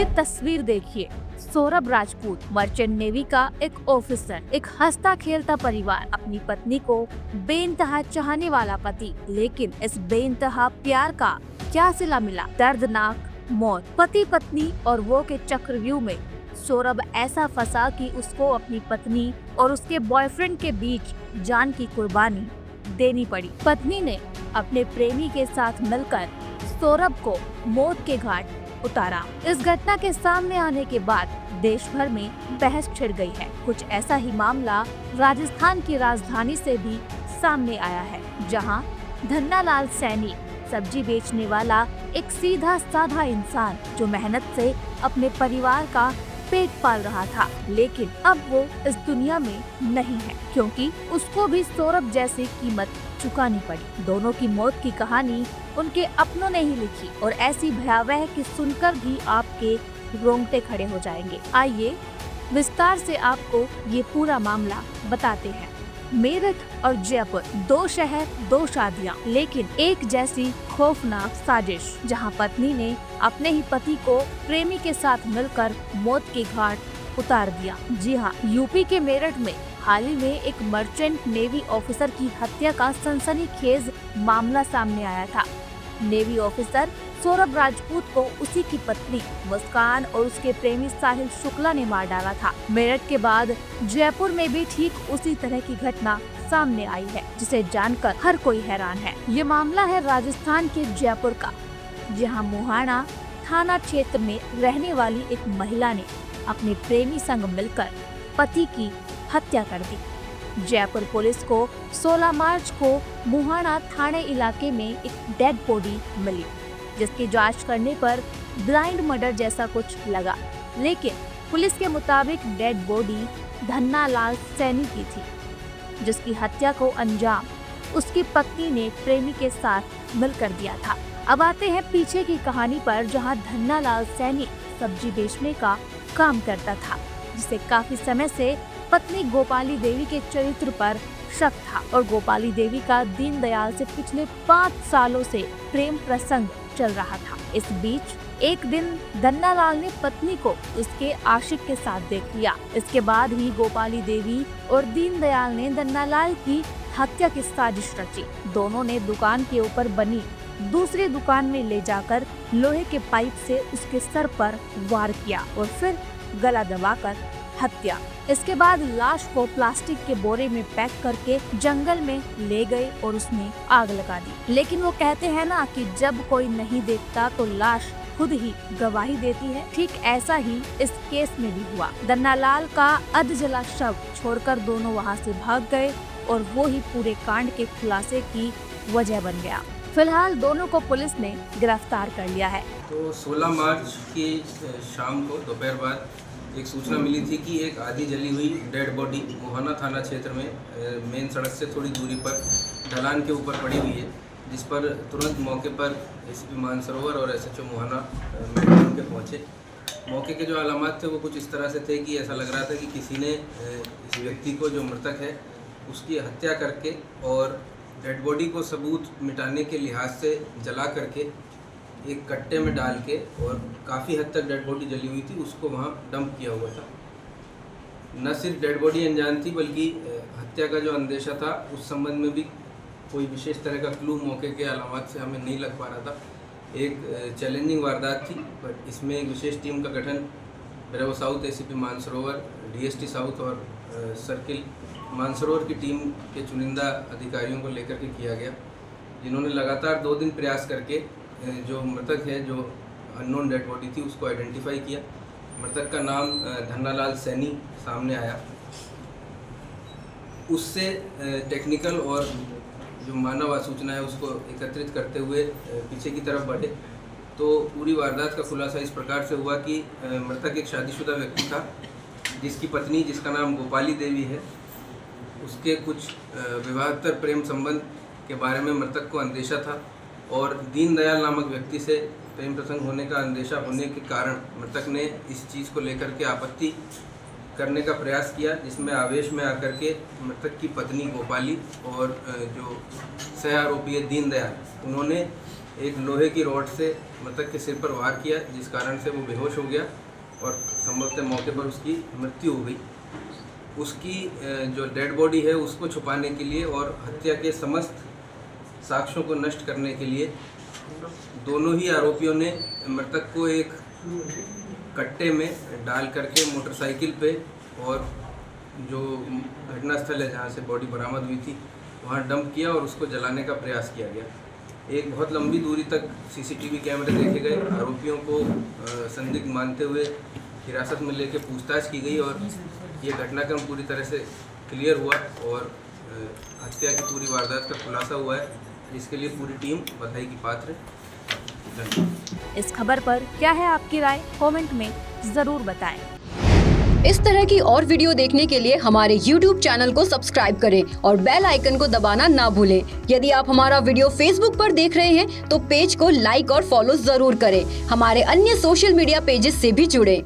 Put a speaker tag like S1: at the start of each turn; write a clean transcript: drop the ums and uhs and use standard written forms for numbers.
S1: ये तस्वीर देखिए, सौरभ राजपूत मर्चेंट नेवी का एक ऑफिसर, एक हंसता खेलता परिवार, अपनी पत्नी को बेइंतहा चाहने वाला पति, लेकिन इस बेइंतहा प्यार का क्या सिला मिला? दर्दनाक मौत। पति पत्नी और वो के चक्रव्यूह में सौरभ ऐसा फंसा कि उसको अपनी पत्नी और उसके बॉयफ्रेंड के बीच जान की कुर्बानी देनी पड़ी। पत्नी ने अपने प्रेमी के साथ मिलकर सौरभ को मौत के घाट उतारा। इस घटना के सामने आने के बाद देश भर में बहस छिड़ गई है। कुछ ऐसा ही मामला राजस्थान की राजधानी से भी सामने आया है, जहां धन्नालाल सैनी, सब्जी बेचने वाला एक सीधा साधा इंसान जो मेहनत से अपने परिवार का पेट पाल रहा था, लेकिन अब वो इस दुनिया में नहीं है, क्योंकि उसको भी सौरभ जैसी कीमत चुकानी पड़ी। दोनों की मौत की कहानी उनके अपनों ने ही लिखी और ऐसी भयावह कि सुनकर भी आपके रोंगटे खड़े हो जाएंगे। आइए विस्तार से आपको ये पूरा मामला बताते हैं। मेरठ और जयपुर, दो शहर, दो शादियां, लेकिन एक जैसी खौफनाक साजिश, जहां पत्नी ने अपने ही पति को प्रेमी के साथ मिलकर मौत के घाट उतार दिया। जी हाँ, यूपी के मेरठ में हाल ही में एक मर्चेंट नेवी ऑफिसर की हत्या का सनसनीखेज मामला सामने आया था। नेवी ऑफिसर सौरभ राजपूत को उसी की पत्नी मुस्कान और उसके प्रेमी साहिल शुक्ला ने मार डाला था। मेरठ के बाद जयपुर में भी ठीक उसी तरह की घटना सामने आई है, जिसे जानकर हर कोई हैरान है। ये मामला है राजस्थान के जयपुर का, जहां मुहाना थाना क्षेत्र में रहने वाली एक महिला ने अपने प्रेमी संग मिलकर पति की हत्या कर दी। जयपुर पुलिस को 16 मार्च को मुहाना थाने इलाके में एक डेड बॉडी मिली, जिसकी जांच करने पर ब्लाइंड मर्डर जैसा कुछ लगा, लेकिन पुलिस के मुताबिक डेड बॉडी धन्नालाल सैनी की थी, जिसकी हत्या को अंजाम उसकी पत्नी ने प्रेमी के साथ मिलकर दिया था। अब आते हैं पीछे की कहानी पर, जहां धन्नालाल सैनी सब्जी बेचने का काम करता था, जिसे काफी समय से पत्नी गोपाली देवी के चरित्र पर शक था और गोपाली देवी का दीनदयाल से पिछले 5 सालों से प्रेम प्रसंग चल रहा था। इस बीच एक दिन धन्नालाल ने पत्नी को उसके आशिक के साथ देख लिया। इसके बाद ही गोपाली देवी और दीनदयाल ने धन्नालाल की हत्या की साजिश रची। दोनों ने दुकान के ऊपर बनी दूसरी दुकान में ले जाकर लोहे के पाइप से उसके सर पर वार किया और फिर गला दबाकर हत्या। इसके बाद लाश को प्लास्टिक के बोरे में पैक करके जंगल में ले गए और उसमें आग लगा दी। लेकिन वो कहते हैं ना कि जब कोई नहीं देखता तो लाश खुद ही गवाही देती है। ठीक ऐसा ही इस केस में भी हुआ। धन्नालाल का अधजला शव छोड़कर दोनों वहां से भाग गए और वो ही पूरे कांड के खुलासे की वजह बन गया। फिलहाल दोनों को पुलिस ने गिरफ्तार कर लिया है।
S2: तो 16 मार्च की शाम को दोपहर बाद एक सूचना मिली थी कि एक आधी जली हुई डेड बॉडी मुहाना थाना क्षेत्र में मेन सड़क से थोड़ी दूरी पर ढलान के ऊपर पड़ी हुई है, जिस पर तुरंत मौके पर एसपी मानसरोवर और एसएचओ मुहाना मैदान के पहुंचे। मौके के जो अलामत थे वो कुछ इस तरह से थे कि ऐसा लग रहा था कि किसी ने इस व्यक्ति को, जो मृतक है, उसकी हत्या करके और डेड बॉडी को सबूत मिटाने के लिहाज से जला करके एक कट्टे में डाल के, और काफ़ी हद तक डेड बॉडी जली हुई थी, उसको वहाँ डंप किया हुआ था। न सिर्फ डेड बॉडी अनजान थी, बल्कि हत्या का जो अंदेशा था उस संबंध में भी कोई विशेष तरह का क्लू मौके के अलामत से हमें नहीं लग पा रहा था। एक चैलेंजिंग वारदात थी, बट इसमें एक विशेष टीम का गठन bravo south, ACP Mansarovar, DST south और सर्किल मानसरोवर की टीम के चुनिंदा अधिकारियों को लेकर के किया गया, जिन्होंने लगातार 2 दिन प्रयास करके जो मृतक है, जो अननोन डेड बॉडी थी, उसको आइडेंटिफाई किया। मृतक का नाम धन्नालाल सैनी सामने आया। उससे टेक्निकल और जो मानव सूचना है उसको एकत्रित करते हुए पीछे की तरफ बढ़े, तो पूरी वारदात का खुलासा इस प्रकार से हुआ कि मृतक एक शादीशुदा व्यक्ति था, जिसकी पत्नी, जिसका नाम गोपाली देवी है, उसके कुछ विवाहेतर प्रेम संबंध के बारे में मृतक को अंदेशा था और दीनदयाल नामक व्यक्ति से प्रेम प्रसंग होने का अंदेशा होने के कारण मृतक ने इस चीज़ को लेकर के आपत्ति करने का प्रयास किया, जिसमें आवेश में आकर के मृतक की पत्नी गोपाली और जो सह आरोपी है दीनदयाल, उन्होंने एक लोहे की रॉड से मृतक के सिर पर वार किया, जिस कारण से वो बेहोश हो गया और संभवतः मौके पर उसकी मृत्यु हो गई। उसकी जो डेड बॉडी है उसको छुपाने के लिए और हत्या के समस्त साक्ष्यों को नष्ट करने के लिए दोनों ही आरोपियों ने मृतक को एक कट्टे में डाल करके मोटरसाइकिल पे और जो घटनास्थल है जहाँ से बॉडी बरामद हुई थी वहाँ डंप किया और उसको जलाने का प्रयास किया गया। एक बहुत लंबी दूरी तक सीसीटीवी कैमरे देखे गए। आरोपियों को संदिग्ध मानते हुए हिरासत में लेकर पूछताछ की गई और ये घटनाक्रम पूरी तरह से क्लियर हुआ और हत्या की पूरी वारदात का खुलासा हुआ है, जिसके लिए पूरी टीम बधाई की पात्र है।
S1: इस खबर पर क्या है आपकी राय, कमेंट में जरूर बताएं।
S3: इस तरह की और वीडियो देखने के लिए हमारे YouTube चैनल को सब्सक्राइब करें और बेल आइकन को दबाना ना भूलें। यदि आप हमारा वीडियो Facebook पर देख रहे हैं तो पेज को लाइक और फॉलो जरूर करें। हमारे अन्य सोशल मीडिया पेजेस से भी जुड़ें।